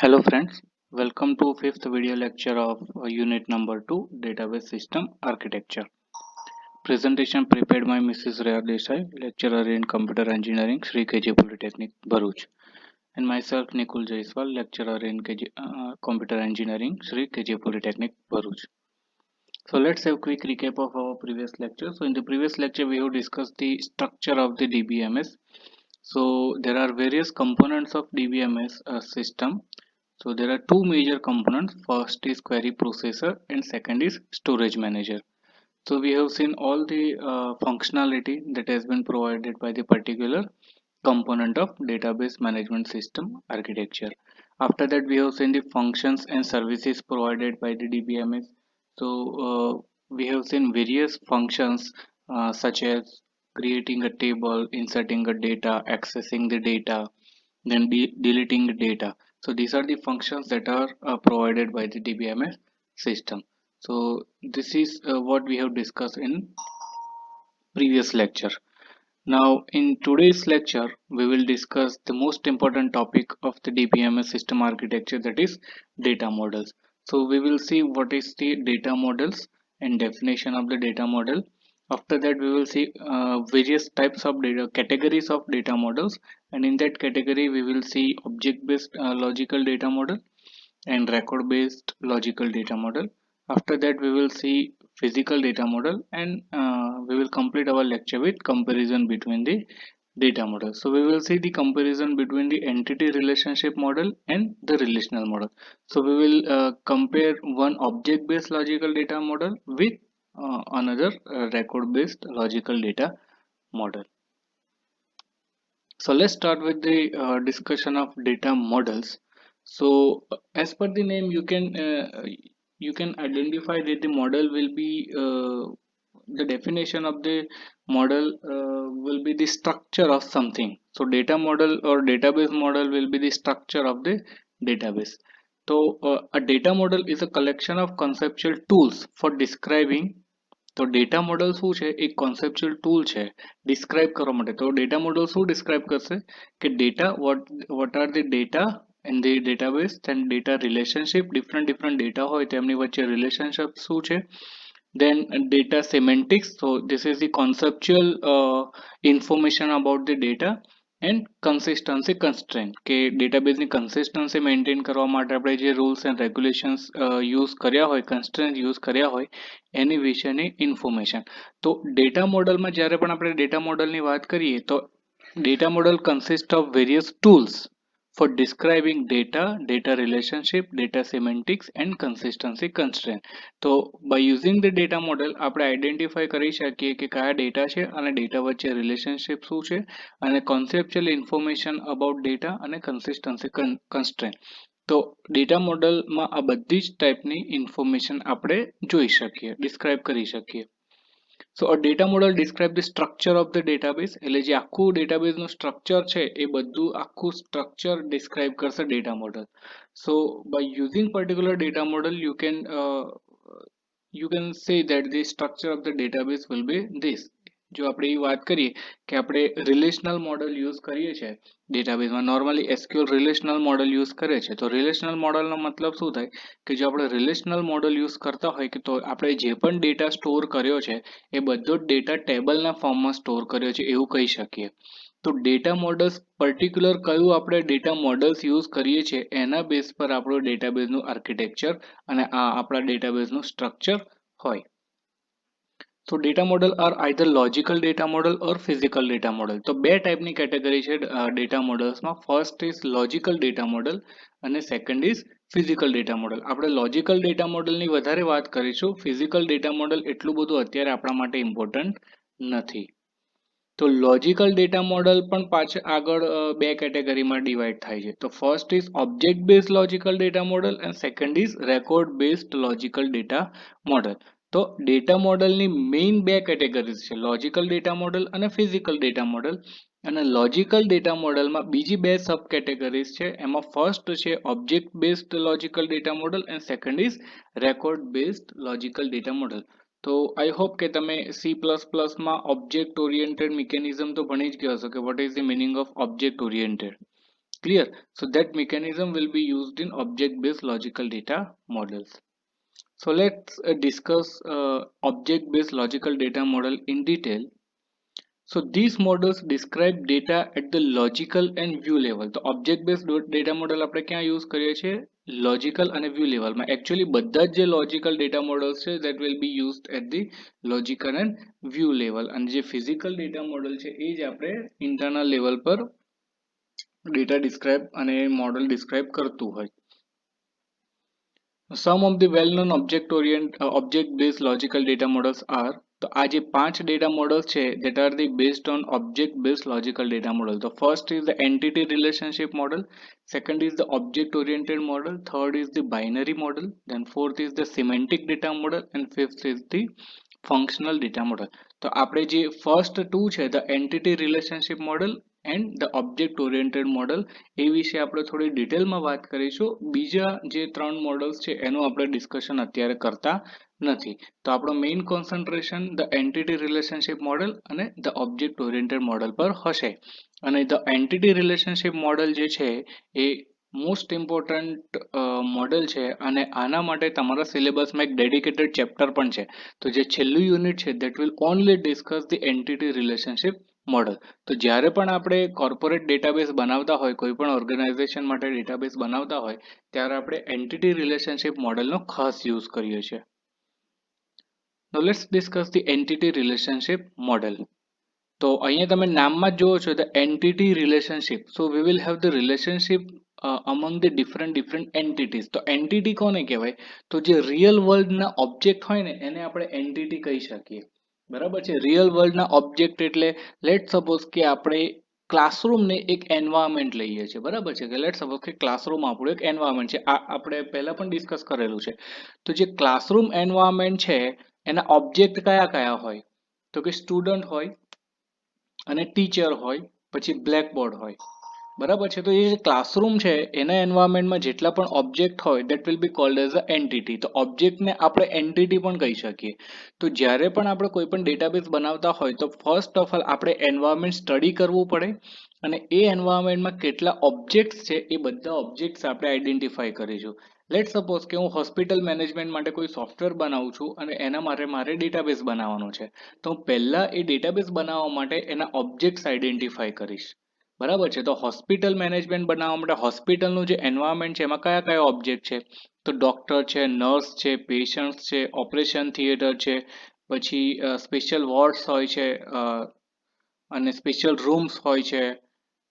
Hello friends, welcome to fifth video lecture of unit number 2 database system architecture. Presentation prepared by Mrs. Raya Desai, lecturer in computer engineering, Sri KJ Polytechnic, Bharuch, and myself Nikul Jaiswal, lecturer in computer engineering, Sri KJ Polytechnic, Bharuch. So let's have a quick recap of our previous lecture. So in the previous lecture we have discussed the structure of the DBMS. So there are various components of DBMS system. So there are two major components. First is query processor and second is storage manager. So we have seen all the functionality that has been provided by the particular component of database management system architecture. After that we have seen the functions and services provided by the DBMS. So we have seen various functions such as creating a table, inserting a data, accessing the data, then deleting the data. So these are the functions that are provided by the DBMS system. So this is what we have discussed in previous lecture. Now in today's lecture we will discuss the most important topic of the DBMS system architecture, that is data models. So we will see what is the data models and definition of the data model. After that we will see various types of data categories of data models, and in that category we will see object based logical data model and record based logical data model. After that we will see physical data model, and we will complete our lecture with comparison between the data model. So we will see the comparison between the entity relationship model and the relational model. So we will compare one object based logical data model with another record based logical data model. So let's start with the discussion of data models. So as per the name, you can identify that the model will be the definition of the model will be the structure of something. So data model or database model will be the structure of the database. So a data model is a collection of conceptual tools for describing. તો data model શું છે? એક conceptual tool છે describe કરવા માટે. તો data model શું describe કરશે કે data what are the data in the database, then data relationship, different data હોય તેમની વચ્ચે રિલેશનશિપ શું છે, then data semantics, so this is the conceptual information about the data, and consistency constraint કે ડેટાબેઝની consistency maintain કરવા માટે આપણે જે રૂલ્સ એન્ડ રેગ્યુલેશન્સ યુઝ કર્યા હોય, કન્સ્ટ્રેન્ટ યુઝ કર્યા હોય એની વિશેની ઇન્ફોર્મેશન. તો ડેટા મોડલમાં જ્યારે પણ આપણે ડેટા મોડલની વાત કરીએ તો data model consist of various tools for describing data relationship, data semantics and consistency constraint. તો by using the data model આપણે આઈડેન્ટિફાઈ કરી શકીએ કે કયા ડેટા છે અને ડેટા વચ્ચે રિલેશનશિપ શું છે, અને કોન્સેપ્ચ્યુઅલ ઇન્ફોર્મેશન અબાઉટ ડેટા અને કન્સિસ્ટન્સી કન્સ્ટ્રેન્ટ. તો ડેટા મોડલમાં આ બધી જ ટાઈપની ઇન્ફોર્મેશન આપણે જોઈ શકીએ, ડિસ્ક્રાઇબ કરી શકીએ. So a data model describe the structure of the database. એટલે જે આખું database નું structure છે એ બધું આખું structure describe કરશે data model. So by using particular data model you can say that the structure of the database will be this. જો આપણે એ વાત કરીએ કે આપણે રિલેશનલ મોડલ યુઝ કરીએ છીએ ડેટાબેઝમાં, normally SQL relational model use કરે છે. તો રિલેશનલ મોડલનો મતલબ શું થાય કે જો આપણે રિલેશનલ મોડલ યુઝ કરતા હોય કે તો આપણે જે પણ ડેટા સ્ટોર કર્યો છે એ બધો જ ડેટા ટેબલના ફોર્મમાં સ્ટોર કર્યો છે એવું કહી શકીએ. તો ડેટા મોડલ્સ પર્ટિક્યુલર કયું આપણે ડેટા મોડલ્સ યુઝ કરીએ છીએ એના બેઝ પર આપણું ડેટાબેઝનું આર્કિટેક્ચર અને આ આપણા ડેટાબેઝનું સ્ટ્રક્ચર હોય. So data model are either logical data model or physical data model. તો બે ટાઈપની કેટેગરી છે ડેટા મોડલ્સમાં. First is logical data model અને second is physical data model. આપણે લોજિકલ ડેટા મોડલની વધારે વાત કરીશું. ફિઝિકલ ડેટા મોડલ એટલું બધું અત્યારે આપણા માટે ઇમ્પોર્ટન્ટ નથી. તો લોજિકલ ડેટા મોડલ પણ પાછળ આગળ બે કેટેગરીમાં ડિવાઈડ થાય છે. તો first is object based logical data model and second is record based logical data model. તો ડેટા મોડલની મેઇન બે કેટેગરીઝ છે, લોજિકલ ડેટા મોડલ અને ફિઝિકલ ડેટા મોડલ. અને લોજિકલ ડેટા મોડલમાં બીજી બે સબ કેટેગરીઝ છે. એમાં ફર્સ્ટ છે object based logical data model and second is record based logical data model. તો આઈ હોપ કે તમે C++માં ઓબ્જેક્ટ ઓરિએન્ટેડ મિકેનિઝમ તો ભણી જ ગયા હશો કે what is the meaning of object oriented. Clear? So that mechanism will be used in object-based logical data models. So let's discuss object-based logical data model in detail. So these models describe data at the logical and view level. તો object based data model આપણે ક્યાં use કરીએ છીએ? Logical અને view level માં. Actually બધા જ જે logical data models છે that will be used at the logical and view level. અને જે physical data model છે એ જ આપણે internal level પર data describe અને model describe કરતું હોય. Some of the well-known object-based logical data models are તો આ જે 5 data models છે that are the based on object-based logical data model. The first is the entity relationship model, second is the object-oriented model, third is the binary model, then fourth is the semantic data model, and fifth is the functional data model. તો આપણે જે first two છે the entity relationship model and the object oriented model એ વિશે આપણે થોડી ડિટેલમાં વાત કરીશું. બીજા જે ત્રણ મોડલ્સ છે એનું આપણે ડિસ્કશન અત્યારે કરતા નથી. તો આપણો main concentration the entity relationship model અને ધ ઓબ્જેક્ટ ઓરિએન્ટેડ મોડલ પર હશે. અને ધ એન્ટિટી રિલેશનશિપ મોડલ જે છે એ મોસ્ટ ઇમ્પોર્ટન્ટ મોડલ છે અને આના માટે તમારા સિલેબસમાં એક ડેડિકેટેડ ચેપ્ટર પણ છે. તો જે છેલ્લું યુનિટ છે that will only discuss the entity relationship model. તો જ્યારે પણ આપણે કોર્પોરેટ ડેટાબેઝ બનાવતા હોય, કોઈ પણ ઓર્ગેનાઇઝેશન માટે ડેટાબેઝ બનાવતા હોય ત્યારે આપણે એન્ટિટી રિલેશનશિપ મોડલનો ખાસ યુઝ કરીએ છીએ. Now let's discuss the entity relationship model. તો અહીંયા તમે નામમાં જ જુઓ છો the entity relationship. So we will have the relationship among the different entities. તો entity કોને કહેવાય? તો જે રિયલ વર્લ્ડના ઓબ્જેક્ટ હોય ને એને આપણે entity કહી શકીએ. બરાબર છે? રિયલ વર્લ્ડના ઓબ્જેક્ટ એટલે લેટ સપોઝ કે આપણે ક્લાસરૂમને એક એન્વાયરમેન્ટ લઈએ છીએ. બરાબર છે? કે લેટ સપોઝ કે ક્લાસરૂમ આપણું એક એન્વાયરમેન્ટ છે. આ આપણે પહેલા પણ ડિસ્કસ કરેલું છે. તો જે ક્લાસરૂમ એન્વાયરમેન્ટ છે એના ઓબ્જેક્ટ કયા કયા હોય? તો કે સ્ટુડન્ટ હોય અને ટીચર હોય, પછી બ્લેકબોર્ડ હોય. બરાબર છે? તો એ જે ક્લાસરૂમ છે એના એન્વાયરમેન્ટમાં જેટલા પણ ઓબ્જેક્ટ હોય that will be called as a entity. તો ઓબ્જેક્ટને આપણે એન્ટિટી પણ કહી શકીએ. તો જ્યારે પણ આપણે કોઈ પણ ડેટાબેઝ બનાવતા હોય તો ફર્સ્ટ ઓફ ઓલ આપણે એન્વાયરમેન્ટ સ્ટડી કરવું પડે અને એ એન્વાયરમેન્ટમાં કેટલા ઓબ્જેક્ટ્સ છે એ બધા ઓબ્જેક્ટ્સ આપણે આઈડેન્ટિફાઈ કરીશું. લેટ સપોઝ કે હું હોસ્પિટલ મેનેજમેન્ટ માટે કોઈ સોફ્ટવેર બનાવું છું અને એના માટે મારે ડેટાબેઝ બનાવવાનો છે. તો હું પહેલા એ ડેટાબેઝ બનાવવા માટે એના ઓબ્જેક્ટ્સ આઈડેન્ટિફાઈ કરીશ. બરાબર છે? તો હોસ્પિટલ મેનેજમેન્ટ બનાવવા માટે હોસ્પિટલનું જે એન્વાયરમેન્ટ છે એમાં કયા કયા ઓબ્જેક્ટ છે? તો ડોક્ટર છે, નર્સ છે, પેશન્ટ છે, ઓપરેશન થિયેટર છે, પછી સ્પેશિયલ વોર્ડ્સ હોય છે અને સ્પેશિયલ રૂમ્સ હોય છે.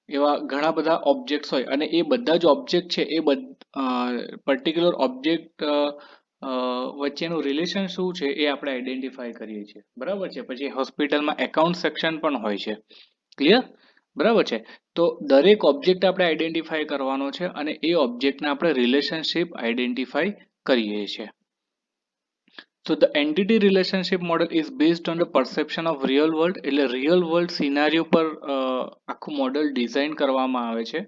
એવા ઘણા બધા ઓબ્જેક્ટ્સ હોય અને એ બધા જ ઓબ્જેક્ટ છે એ પર્ટિક્યુલર ઓબ્જેક્ટ વચ્ચેનું રિલેશન શું છે એ આપણે આઈડેન્ટિફાઈ કરીએ છીએ. બરાબર છે? પછી હોસ્પિટલમાં એકાઉન્ટ સેક્શન પણ હોય છે. ક્લિયર? બરાબર છે? તો દરેક ઓબ્જેક્ટ આપણે આઈડેન્ટિફાઈ કરવાનો છે અને એ ઓબ્જેક્ટને આપણે રિલેશનશિપ આઈડેન્ટિફાઈ કરીએ છીએ. So the entity relationship model is based on the perception of real world. એટલે real world scenario પર આખું મોડલ ડિઝાઇન કરવામાં આવે છે.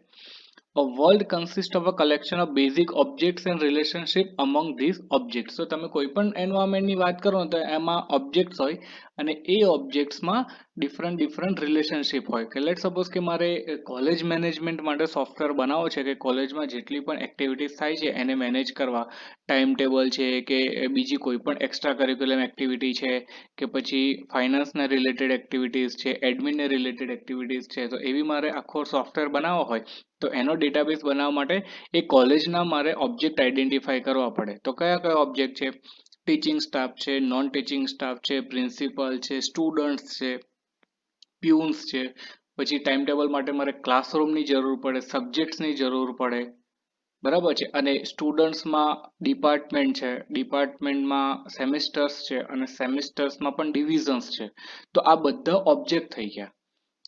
A world consists of a collection of basic objects and relationship among these objects. તો તમે કોઈ પણ એન્વાયરમેન્ટની વાત કરો તો એમાં ઓબ્જેક્ટ્સ હોય અને એ ઓબ્જેક્ટ્સમાં ડિફરન્ટ રિલેશનશિપ હોય. કે લેટ સપોઝ કે મારે કોલેજ મેનેજમેન્ટ માટે સોફ્ટવેર બનાવવો છે કે કોલેજમાં જેટલી પણ એક્ટિવિટીઝ થાય છે એને મેનેજ કરવા. ટાઈમ ટેબલ છે કે બીજી કોઈ પણ એક્સ્ટ્રા કરિક્યુલમ એક્ટિવિટી છે કે પછી ફાઇનાન્સના રિલેટેડ એક્ટિવિટીઝ છે, એડમિનને રિલેટેડ એક્ટિવિટીઝ છે. તો એવી મારે આખો સોફ્ટવેર બનાવવો હોય તો એનો ડેટાબેઝ બનાવવા માટે એ કોલેજના મારે ઓબ્જેક્ટ આઈડેન્ટિફાઈ કરવા પડે. તો કયા કયા ઓબ્જેક્ટ છે? ટીચિંગ સ્ટાફ છે, નોન ટીચિંગ સ્ટાફ છે, પ્રિન્સિપલ છે, સ્ટુડન્ટ્સ છે, પ્યુન્સ છે. પછી ટાઈમ ટેબલ માટે મારે ક્લાસરૂમની જરૂર પડે, સબ્જેક્ટ્સની જરૂર પડે. બરાબર છે? અને સ્ટુડન્ટ્સમાં ડિપાર્ટમેન્ટ છે, ડિપાર્ટમેન્ટમાં સેમિસ્ટર્સ છે અને સેમિસ્ટર્સમાં પણ ડિવિઝન્સ છે. તો આ બધા ઓબ્જેક્ટ થઈ ગયા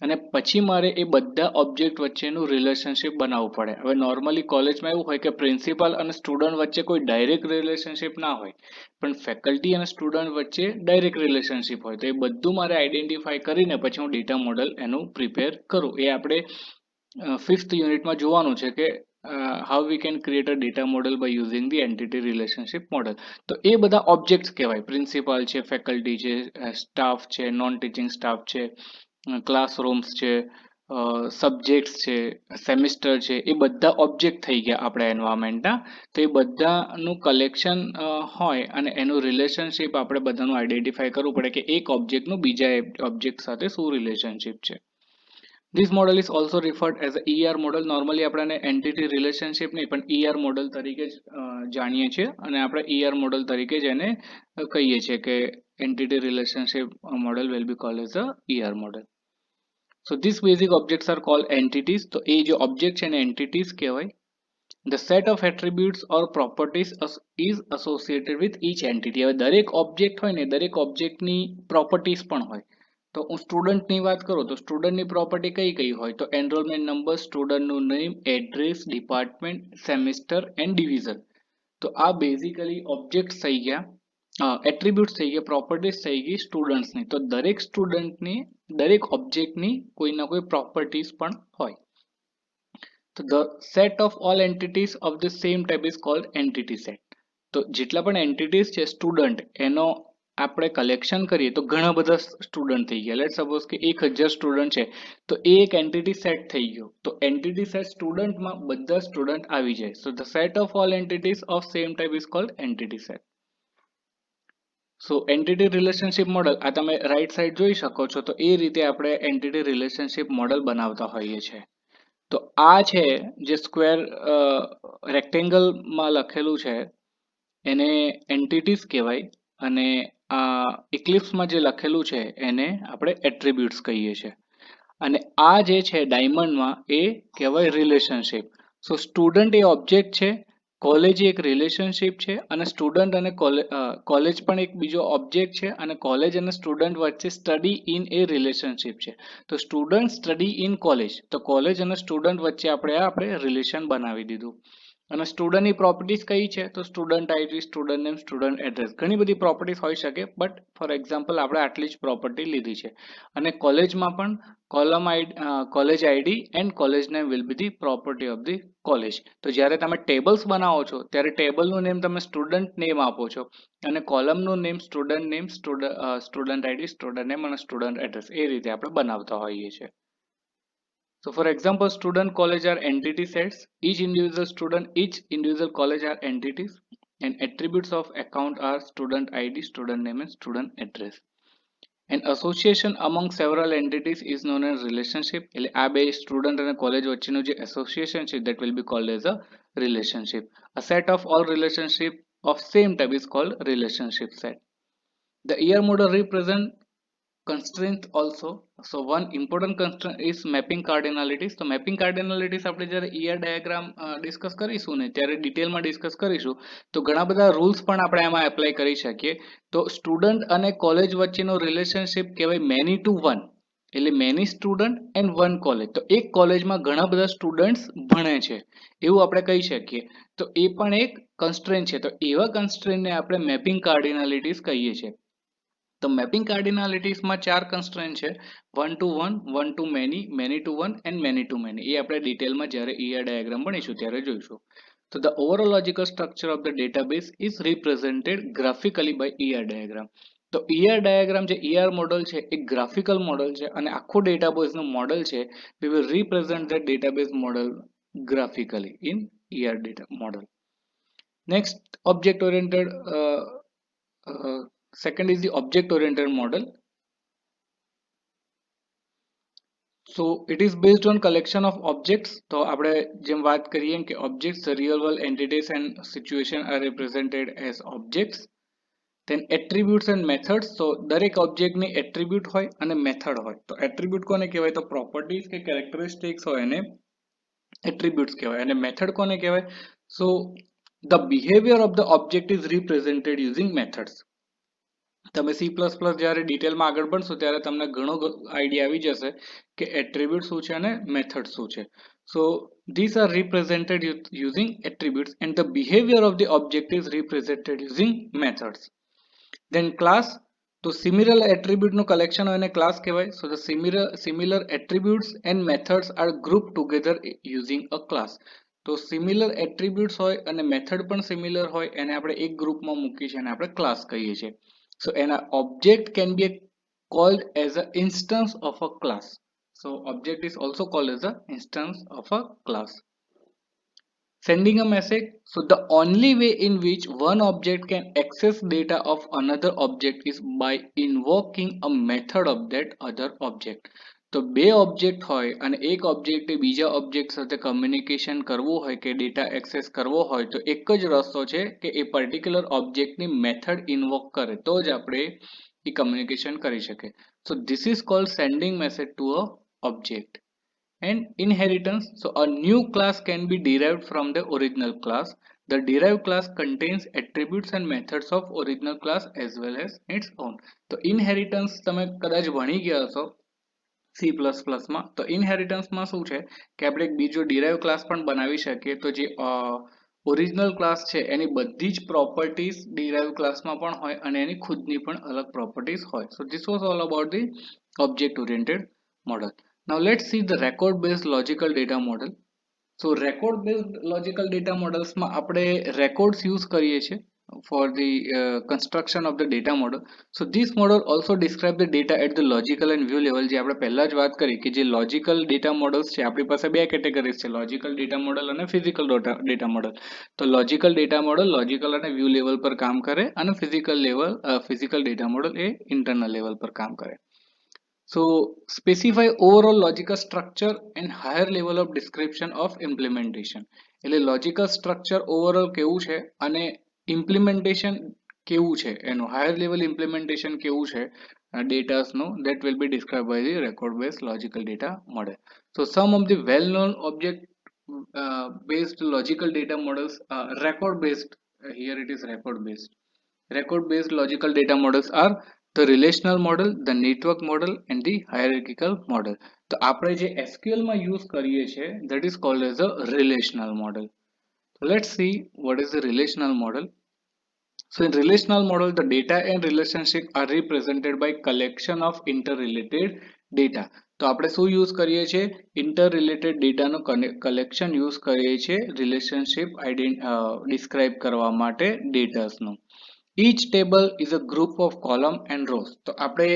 અને પછી મારે એ બધા ઓબ્જેક્ટ વચ્ચેનું રિલેશનશિપ બનાવવું પડે. હવે નોર્મલી કોલેજમાં એવું હોય કે પ્રિન્સિપાલ અને સ્ટુડન્ટ વચ્ચે કોઈ ડાયરેક્ટ રિલેશનશિપ ના હોય પણ ફેકલ્ટી અને સ્ટુડન્ટ વચ્ચે ડાયરેક્ટ રિલેશનશિપ હોય. તો એ બધું મારે આઈડેન્ટિફાઈ કરીને પછી હું ડેટા મોડલ એનું પ્રિપેર કરું. એ આપણે 5th યુનિટમાં જોવાનું છે કે how we can create a data model by using the entity relationship model. તો એ બધા ઓબ્જેક્ટ્સ કહેવાય. પ્રિન્સિપાલ છે, ફેકલ્ટી છે, સ્ટાફ છે, નોન ટીચિંગ સ્ટાફ છે, ક્લાસરૂમ્સ છે, સબ્જેક્ટ્સ છે, સેમિસ્ટર છે, એ બધા ઓબ્જેક્ટ થઈ ગયા આપણા એન્વાયરમેન્ટના. તો એ બધાનું કલેક્શન હોય અને એનું રિલેશનશિપ આપણે બધાનું આઈડેન્ટિફાઈ કરવું પડે કે એક ઓબ્જેક્ટનું બીજા ઓબ્જેક્ટ સાથે શું રિલેશનશિપ છે. This model is also referred as a ER model. Normally આપણે એન્ટિટી રિલેશનશિપ નહીં પણ ER મોડલ તરીકે જ જાણીએ છીએ અને આપણે ER મોડલ તરીકે જ એને કહીએ છીએ કે entity relationship model will be called as a ER model. So these basic objects are called entities. તો એ જે ઓબ્જેક્ટ છે એને entities કહેવાય. The set of attributes or properties is associated with each entity. હવે દરેક ઓબ્જેક્ટ હોય ને દરેક ઓબ્જેક્ટની પ્રોપર્ટીઝ પણ હોય. તો હું સ્ટુડન્ટની વાત કરું તો સ્ટુડન્ટની પ્રોપર્ટી કઈ કઈ હોય તો એનરોલમેન્ટ નંબર, સ્ટુડન્ટનું name, address, department, semester and division. તો આ બેઝિકલી ઓબ્જેક્ટ્સ થઈ ગયા, એટ્રીબ્યુટ્સ થઈ ગયા, પ્રોપર્ટીઝ થઈ ગઈ સ્ટુડન્ટ્સની. તો દરેક સ્ટુડન્ટની દરેક ઓબ્જેક્ટની કોઈ ના કોઈ પ્રોપર્ટીઝ પણ હોય. તો the set of all entities of the same type is called entity set. તો જેટલા પણ એન્ટિટીઝ છે સ્ટુડન્ટ એનો આપણે કલેક્શન કરીએ તો ઘણા બધા સ્ટુડન્ટ થઈ ગયા. લેટ સપોઝ કે 1000 સ્ટુડન્ટ છે તો એ એક એન્ટિટી સેટ થઈ ગયો. તો એન્ટિટી સેટ સ્ટુડન્ટમાં બધા સ્ટુડન્ટ આવી જાય. So the set of all entities of same type is called entity set. So entity relationship model આ તમે રાઈટ સાઈડ જોઈ શકો છો. તો એ રીતે આપણે એન્ટિટી રિલેશનશિપ મોડલ બનાવતા હોઈએ છીએ. તો આ છે જે સ્ક્વેર રેક્ટેંગલમાં લખેલું છે એને એન્ટિટીઝ કહેવાય અને આ ઇક્લિપ્સમાં જે લખેલું છે એને આપણે એટ્રીબ્યુટ્સ કહીએ છીએ. અને આ જે છે ડાયમંડમાં એ કહેવાય રિલેશનશિપ. સો સ્ટુડન્ટ એ ઓબ્જેક્ટ છે, કોલેજ એક રિલેશનશિપ છે અને સ્ટુડન્ટ અને કોલેજ પણ એક બીજો ઓબ્જેક્ટ છે અને કોલેજ અને સ્ટુડન્ટ વચ્ચે સ્ટડી ઇન એ રિલેશનશિપ છે. તો સ્ટુડન્ટ સ્ટડી ઇન કોલેજ, તો કોલેજ અને સ્ટુડન્ટ વચ્ચે આપણે રિલેશન બનાવી દીધું. અને સ્ટુડન્ટની પ્રોપર્ટીઝ કઈ છે તો student ID, student name, student address. ઘણી બધી પ્રોપર્ટીઝ હોઈ શકે બટ ફોર એક્ઝામ્પલ આપણે આટલી જ પ્રોપર્ટી લીધી છે. અને કોલેજમાં પણ college ID and college name will be the property of the college. તો જ્યારે તમે ટેબલ્સ બનાવો છો ત્યારે ટેબલનું નેમ તમે સ્ટુડન્ટ નેમ આપો છો અને કોલમનું name student name, student ID, student name અને સ્ટુડન્ટ એડ્રેસ. એ રીતે આપણે બનાવતા હોઈએ છીએ. So for example, student college are entity sets. Each individual college are entities, and attributes of account are student ID, student name and student address. An association among several entities is known as relationship. એટલે આ બે student અને college વચ્ચેનું જે association છે that will be called as a relationship. A set of all relationship of same type is called relationship set. The ER model represent constraint also. So one important constraint is mapping cardinalities. તો mapping કાર્ડિનાલિટીસ આપણે જ્યારે ER diagram discuss કરીશું ને ત્યારે ડિટેલમાં discuss કરીશું તો ઘણા બધા રૂલ્સ પણ આપણે આમાં એપ્લાય કરી શકીએ. તો સ્ટુડન્ટ અને કોલેજ વચ્ચેનો રિલેશનશિપ કહેવાય મેની ટુ વન. એટલે many student and one college. તો એક કોલેજમાં ઘણા બધા સ્ટુડન્ટ્સ ભણે છે એવું આપણે કહી શકીએ. તો એ પણ એક કન્સ્ટ્રેન્ટ છે. તો એવા કન્સ્ટ્રેન્ટને આપણે મેપિંગ કાર્ડિનાલિટીસ કહીએ છીએ. તો મેપિંગ કાર્ડિનાલિટીસમાં 4 કન્સ્ટ્રેન્ટ છે: one to one, one to many, many to one and many to many. એ આપણે ડિટેલમાં જ્યારે ER ડાયાગ્રામ ભણીશું ત્યારે જોઈશું. તો the overall logical structure of the database is represented graphically by ER diagram. તો ER ડાયાગ્રામ જે ER મોડલ છે એ ગ્રાફિકલ મોડલ છે અને આખું ડેટાબેઝનું મોડલ છે we will represent the database model graphically in ER data model. Next, object oriented second is the object oriented model. So it is based on collection of objects. તો આપણે જેમ વાત કરીએ કે objects, real world entities and situation are represented as objects. Then attributes and methods. તો દરેક ઓબ્જેક્ટની attribute હોય અને મેથડ હોય. તો એટ્રીબ્યુટ કોને કહેવાય તો પ્રોપર્ટીઝ કે કેરેક્ટરિસ્ટિક્સ હોય એને એટ્રીબ્યુટ્સ કહેવાય. અને મેથડ કોને કહેવાય? સો the behavior of the object is represented using methods. તમે C++ જ્યારે ડિટેલમાં આગળ ભણશો ત્યારે તમને ઘણો આઈડિયા આવી જશે કે એટ્રીબ્યુટ શું છે અને મેથડ શું છે. સો these are represented using attributes and the behavior of the object is represented using methods. Then class. તો સિમિલર એટ્રીબ્યુટનું કલેક્શન હોય એને ક્લાસ કહેવાય. સો the similar attributes and methods are grouped together using a class. તો similar attributes હોય અને method પણ similar હોય એને આપણે એક ગ્રુપમાં મૂકી છે અને આપણે ક્લાસ કહીએ છીએ. So an object can be called as an instance of a class. So object is also called as the instance of a class. Sending a message. So the only way in which one object can access data of another object is by invoking a method of that other object. તો બે object હોય અને એક ઓબ્જેક્ટે બીજા object સાથે communication કરવું હોય કે ડેટા એક્સેસ કરવો હોય તો એક જ રસ્તો છે કે એ પર્ટિક્યુલર ઓબ્જેક્ટની મેથડ ઇન્વોક કરે તો જ આપણે એ કમ્યુનિકેશન કરી શકે. So this is called sending message to a object. And inheritance. So a new class can be derived from the original class. The derived class contains attributes and methods of original class as well as its own. તો inheritance તમે કદાચ ભણી ગયા હશો C++ માં. તો inheritance માં શું છે કે આપણે એક બીજો derived class પણ બનાવી શકીએ. તો જે original class છે એની બધી જ properties derived class માં પણ હોય અને એની ખુદની પણ અલગ properties હોય. So this was all about the object oriented model. Now let's see the record based logical data model. So record based logical data models માં આપણે records use કરીએ છીએ for the construction of the data model. So this model also describe the data at the logical and view level. જે આપણે પહેલા જ વાત કરી કે જે logical data models છે આપણી પાસે બે categories છે, logical data model અને physical data model. તો logical data model logical અને view level પર કામ કરે અને physical data model એ internal level પર કામ કરે. So specify overall logical structure and higher level of description of implementation. એટલે logical structure overall કેવું છે અને implementation કેવું છે એનું higher level implementation કેવું છે data's નું, that will be described by the record based logical data model. So some of the well known object based logical data models are record based. Here it is record based. Record based logical data models are the relational model, the network model and the hierarchical model. તો આપણે જે SQL માં use કરીએ છીએ that is called as a relational model. So let's see what is the relational model. So in relational model the data and relationship are represented by collection of interrelated data. તો આપણે શું use કરીએ છીએ interrelated data નો collection use કરીએ છીએ relationship describe કરવા માટે datas no. Each table is a group of column and rows. તો આપણે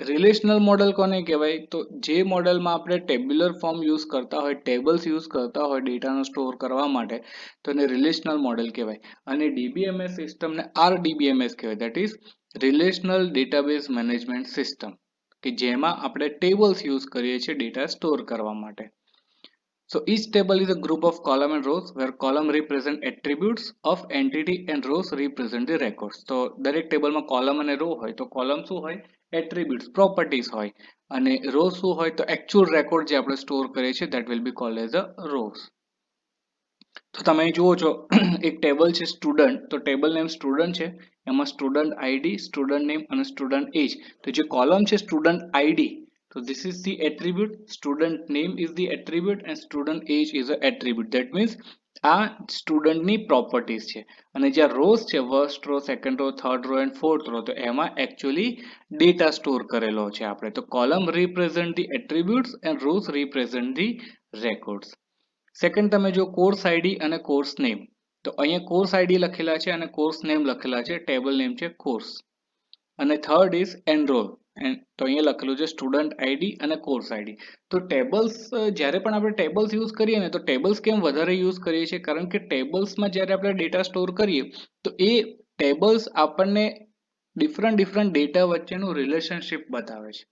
રિલેશનલ મોડલ કોને કહેવાય તો જે મોડલમાં આપણે ટેબ્યુલર ફોર્મ યુઝ કરતા હોય, ટેબલ્સ યુઝ કરતા હોય ડેટાનો સ્ટોર કરવા માટે તો એને રિલેશનલ મોડલ કહેવાય. અને ડીબીએમએસ સિસ્ટમને આરડીબીએમએસ કહેવાય, that is relational database management system, કે જેમાં આપણે ટેબલ્સ યુઝ કરીએ છીએ ડેટા સ્ટોર કરવા માટે. So each table is a group of column and rows where column represent attributes of entity and rows represent the records. તો દરેક ટેબલમાં column અને row હોય તો column શું હોય attributes properties હોય અને row શું હોય તો actual record જે આપણે store કરીએ છીએ that will be called as a rows. તો તમે જુઓ છો એક ટેબલ છે સ્ટુડન્ટ, તો ટેબલ નેમ સ્ટુડન્ટ છે, એમાં સ્ટુડન્ટ આઈડી, સ્ટુડન્ટ નેમ અને સ્ટુડન્ટ એજ. તો જે કોલમ છે student ID, so this is the attribute, student name is the attribute and student age is a attribute. That means આ student ની properties છે. અને જ્યાં રોઝ છે first row, second row, third row and fourth row, તો એમાં actually data store કરેલો છે આપણે. તો column represent the attributes and rows represent the records. Second તમે જો કોર્સ આઈડી અને કોર્સ નેમ, તો અહીંયા કોર્સ આઈડી લખેલા છે અને કોર્સ નેમ લખેલા છે, ટેબલ નેમ છે કોર્સ. અને થર્ડ ઇઝ એનરોલ, તો અહીંયા લખેલું છે સ્ટુડન્ટ આઈડી અને કોર્સ આઈડી. તો ટેબલ્સ જ્યારે પણ આપણે ટેબલ્સ યુઝ કરીએ ને તો ટેબલ્સ કેમ વધારે યુઝ કરીએ છીએ કારણ કે ટેબલ્સમાં જ્યારે આપણે ડેટા સ્ટોર કરીએ તો એ ટેબલ્સ આપણને ડિફરન્ટ ડેટા વચ્ચેનું રિલેશનશિપ બતાવે છે,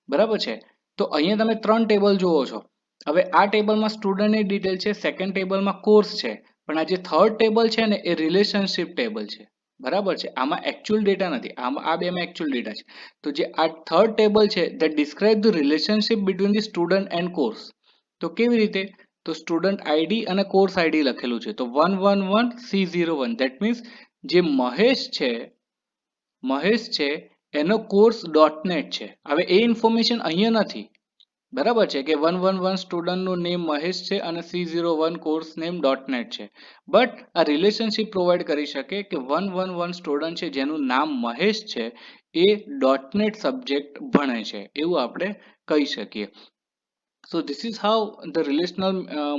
બરાબર છે. તો અહીંયા તમે ત્રણ ટેબલ જુઓ છો. હવે આ ટેબલમાં સ્ટુડન્ટની ડિટેલ છે, સેકન્ડ ટેબલમાં કોર્સ છે, પણ આ જે થર્ડ ટેબલ છે ને એ રિલેશનશિપ ટેબલ છે, બરાબર છે. આમાં એકચ્યુઅલ ડેટા નથી, આમાં આ બેમાં એકચ્યુઅલ ડેટા છે. તો જે આ થર્ડ ટેબલ છે that describe the relationship between the student and course. તો કેવી રીતે, તો સ્ટુડન્ટ આઈડી અને કોર્સ આઈડી લખેલું છે, તો 111C01, that means જે મહેશ છે એનો કોર્સ .net છે. હવે એ ઇન્ફોર્મેશન અહીંયા નથી, બરાબર છે, કે 111 સ્ટુડન્ટનું નેમ મહેશ છે અને C01 કોર્સ નેમ .net છે. બટ આ રિલેશનશિપ પ્રોવાઈડ કરી શકે કે 111 સ્ટુડન્ટ છે જેનું નામ મહેશ છે એ .net સબ્જેક્ટ ભણે છે, એવું આપણે કહી શકીએ. So this is how the relational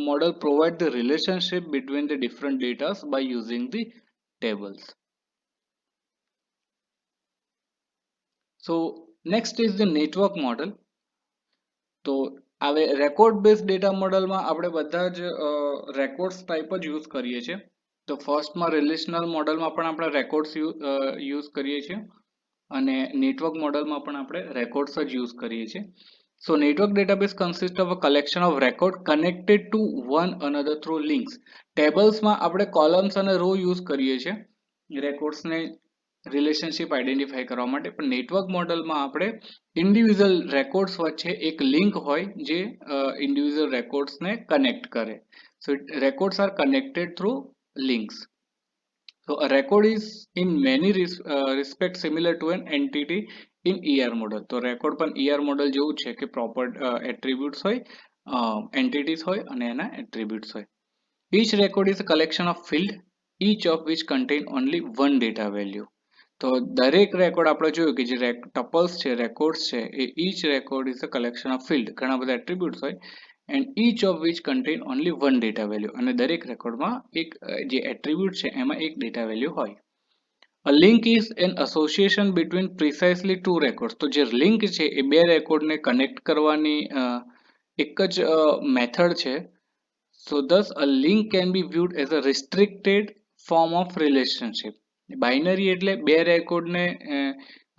model provide the relationship between the different data by using the tables. So next is the network model. તો હવે રેકોર્ડ બેઝ ડેટા મોડલમાં આપણે બધા જ રેકોર્ડ્સ ટાઈપ જ યુઝ કરીએ છીએ. તો ફર્સ્ટમાં રિલેશનલ મોડલમાં પણ આપણે રેકોર્ડ્સ યુઝ કરીએ છીએ અને નેટવર્ક મોડલમાં પણ આપણે રેકોર્ડ્સ જ યુઝ કરીએ છીએ. So network database consists of a collection of record connected to one another through links. ટેબલ્સમાં આપણે કોલમ્સ અને રો યુઝ કરીએ છીએ રેકોર્ડ્સને રિલેશનશિપ આઈડેન્ટિફાઈ કરવા માટે, પણ નેટવર્ક મોડલમાં આપણે ઇન્ડિવિજ્યુઅલ રેકોર્ડ્સ વચ્ચે એક લિંક હોય જે ઇન્ડિવિજ્યુઅલ રેકોર્ડ્સને કનેક્ટ કરે. So records are connected through links. So a record is in many respects similar to an entity in ER model. તો રેકોર્ડ પણ ER મોડલ જેવું છે કે પ્રોપર એટ્રીબ્યુટ્સ હોય, એન્ટિટીઝ હોય અને એના એટ્રીબ્યુટ્સ હોય. Each record is a collection of field, each of which contain only one data value. તો દરેક રેકોર્ડ આપણે જોયું કે જે ટપલ્સ છે, રેકોર્ડ્સ છે, એ each record is a collection of field, ઘણા બધા એટ્રીબ્યુટ્સ હોય, and each of which contain only one data value. અને દરેક રેકોર્ડમાં એક જે એટ્રીબ્યુટ છે એમાં એક ડેટા વેલ્યુ હોય. A link is an association between precisely two records. તો જે લિંક છે એ બે રેકોર્ડને કનેક્ટ કરવાની એક જ મેથડ છે. So thus a link can be viewed as a restricted form of relationship. Binary એટલે બે રેકોર્ડને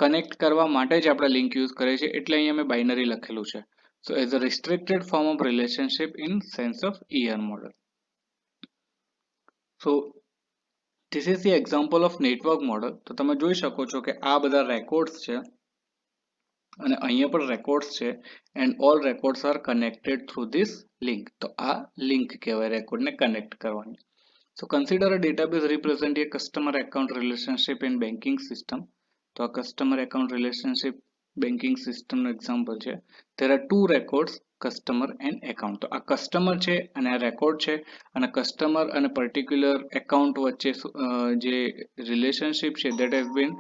કનેક્ટ કરવા માટે જ આપણે લિંક યુઝ કરીએ છીએ, એટલે અહીંયા મેં બાઇનરી લખેલું છે. So as a restricted form of relationship in sense of ER model. So this is the example of network model. તો તમે જોઈ શકો છો કે આ બધા રેકોર્ડ્સ છે અને અહીંયા પણ રેકોર્ડ્સ છે, and all records are connected through this link. તો આ લિંક કહેવાય રેકોર્ડને કનેક્ટ કરવાની. So consider a database representing a customer account relationship in banking system. તો આ customer account relationship banking system નો એક્ઝામ્પલ છે. There are two records, customer and account. તો આ customer છે અને આ રેકોર્ડ છે, અને કસ્ટમર અને પર્ટિક્યુલર એકાઉન્ટ વચ્ચે જે રિલેશનશિપ છે that has been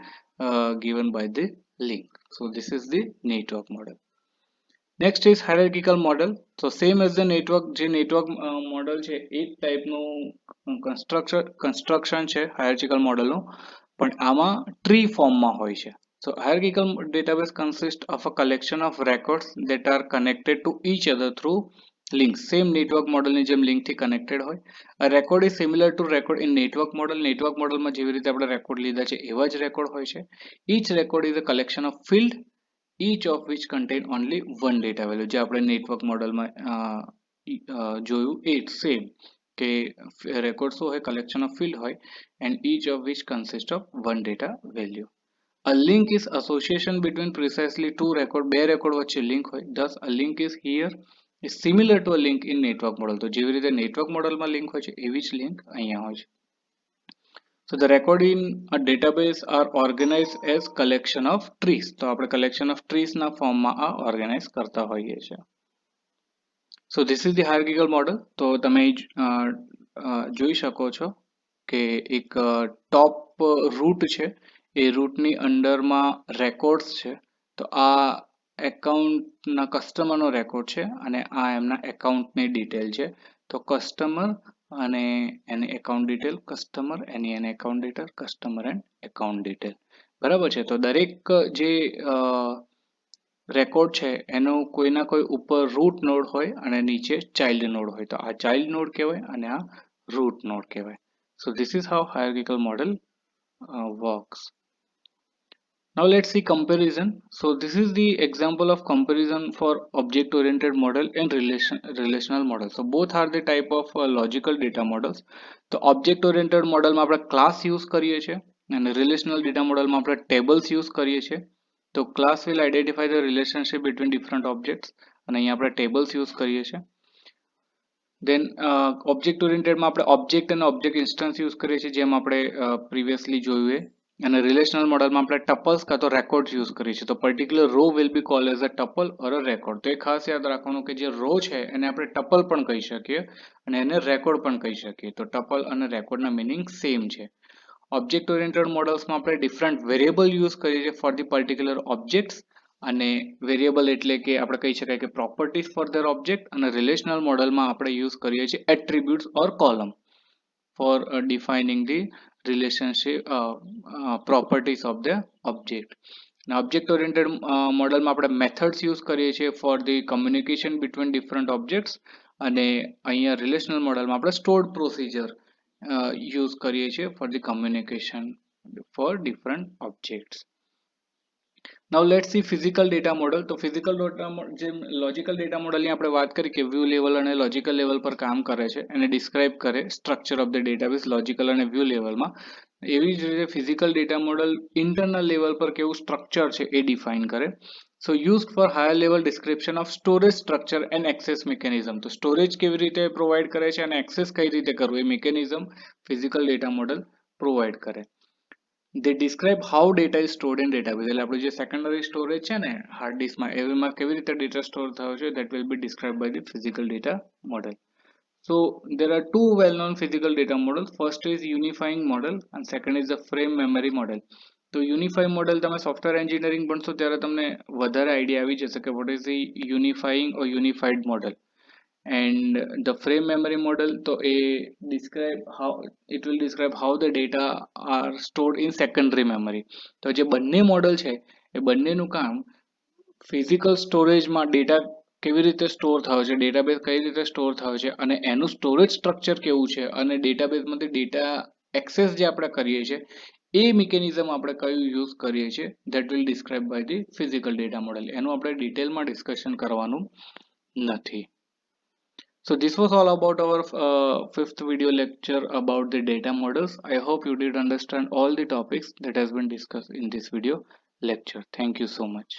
given by the link. So this is the network model. Next is hierarchical model. So same as the network, જે network model છે એ ટાઈપનું કન્સ્ટ્રક્શન છે hierarchical મોડલનું, પણ આમાં ટ્રી ફોર્મમાં હોય છે. So hierarchical database consists of a collection of records that are connected to each other through links. Same network model ની જેમ link થી connected હોય. A record is similar to record in network model. Network model માં જેવી રીતે આપણે record લીધા છે એવા જ રેકોર્ડ હોય છે. Each record is a collection of field, each of which contain only one data value. જે આપણે નેટવર્ક મોડલમાં જોયું એ સેમ કે રેકોર્ડ શું હોય, collection of field હોય, and each of which consist of one data value. A link is association between precisely two record, બે record વચ્ચે લિંક હોય. Thus a link is here is similar to a link in network model. તો જેવી રીતે network મોડલમાં link હોય છે એવી જ લિંક અહીંયા હોય છે. So the record in a database are organized as collection of trees. તો આપણે collection of trees ના ફોર્મમાં આ ઓર્ગેનાઇઝ કરતા હોઈએ છીએ. So this is the hierarchical model. તો તમે જોઈ શકો છો કે એક ટોપ રૂટ છે, એ રૂટની અંડરમાં રેકોર્ડ્સ છે. તો આ એકાઉન્ટના કસ્ટમરનો રેકોર્ડ છે અને આ એમના એકાઉન્ટની ડિટેલ છે. તો કસ્ટમર અને એની એકાઉન્ટ ડિટેલ, કસ્ટમર એની account detail, customer and account detail. બરાબર છે. તો દરેક જે રેકોર્ડ છે એનો કોઈના કોઈ ઉપર રૂટ નોડ હોય અને નીચે ચાઇલ્ડ નોડ હોય. તો આ ચાઇલ્ડ નોડ કહેવાય અને આ રૂટ નોડ કહેવાય. So this is how hierarchical model works. Now let's see comparison. So this is the example of comparison for object oriented model and relational model. So both are the type of logical data models. તો object oriented model માં આપણે class use કરીએ છીએ અને relational data model માં આપણે tables use કરીએ છીએ. તો class will identify the relationship between different objects અને અહીંયા આપણે tables use કરીએ છીએ. Then object oriented માં આપણે object અને object instance use કરીએ છીએ, જેમ આપણે previously જોયું એ. અને રિલેશનલ મોડલમાં આપણે ટપલ્સ કાં તો રેકોર્ડ્સ યુઝ કરીએ છીએ. તો particular row will be called as a tuple or a record. તો એ ખાસ યાદ રાખવાનું કે જે રો છે એને આપણે ટપલ પણ કહી શકીએ અને એને રેકોર્ડ પણ કહી શકીએ. તો ટપલ અને રેકોર્ડના મિનિંગ સેમ છે. ઓબ્જેક્ટ ઓરિએન્ટેડ મોડલ્સમાં આપણે ડિફરન્ટ વેરિયેબલ યુઝ કરીએ છીએ ફોર ધી પર્ટિક્યુલર ઓબ્જેક્ટ્સ, અને વેરિયેબલ એટલે કે આપણે કહી શકાય કે પ્રોપર્ટીઝ ફોર ધેર ઓબ્જેક્ટ, અને રિલેશનલ મોડલમાં આપણે યુઝ કરીએ છીએ attributes or column for defining the relationship properties of the object. Object oriented મોડલમાં આપણે મેથડ્સ યુઝ કરીએ છીએ for the communication between different objects, અને અહીંયા રિલેશનલ મોડલમાં આપણે સ્ટોર્ડ પ્રોસિજર યુઝ કરીએ છીએ for the communication for different objects. Now let's see physical data model. તો ફિઝિકલ ડેટા જે લોજિકલ ડેટા મોડલની આપણે વાત કરી કે વ્યૂ લેવલ અને લોજિકલ લેવલ પર કામ કરે છે અને ડિસ્ક્રાઇબ કરે structure of the database logical અને વ્યૂ લેવલમાં. એવી જ રીતે physical data model internal level પર કેવું સ્ટ્રક્ચર છે એ ડિફાઇન કરે. So used for higher level description of storage structure and access mechanism. તો સ્ટોરેજ કેવી રીતે પ્રોવાઈડ કરે છે અને એક્સેસ કઈ રીતે કરવું એ mechanism physical data model provide કરે. they describe how data is stored in database. એટલે આપણું જે સેકન્ડરી સ્ટોરેજ છે ને હાર્ડ ડિસ્કમાં, એમાં કેવી રીતે ડેટા સ્ટોર થયો છે, that will be described by the physical data model. So there are two well-known physical data models. First is unifying model and second is the frame memory model. તો unify model તમે software engineering ભણશો ત્યારે તમને વધારે idea આવી જશે કે what is the unifying or unified model. And the frame memory model, તો એ it will describe how the data are stored in secondary memory. તો જે બંને મોડલ છે એ બંનેનું કામ ફિઝિકલ સ્ટોરેજમાં ડેટા કેવી રીતે સ્ટોર થયો છે, ડેટાબેઝ કઈ રીતે સ્ટોર થયો છે અને એનું સ્ટોરેજ સ્ટ્રક્ચર કેવું છે અને ડેટાબેઝમાંથી ડેટા એક્સેસ જે આપણે કરીએ છીએ એ મિકેનિઝમ આપણે કયું યુઝ કરીએ છીએ, that will describe by the physical data model. એનું આપણે ડિટેલમાં ડિસ્કશન કરવાનું નથી. So this was all about our fifth video lecture about the data models. I hope you did understand all the topics that has been discussed in this video lecture. Thank you so much.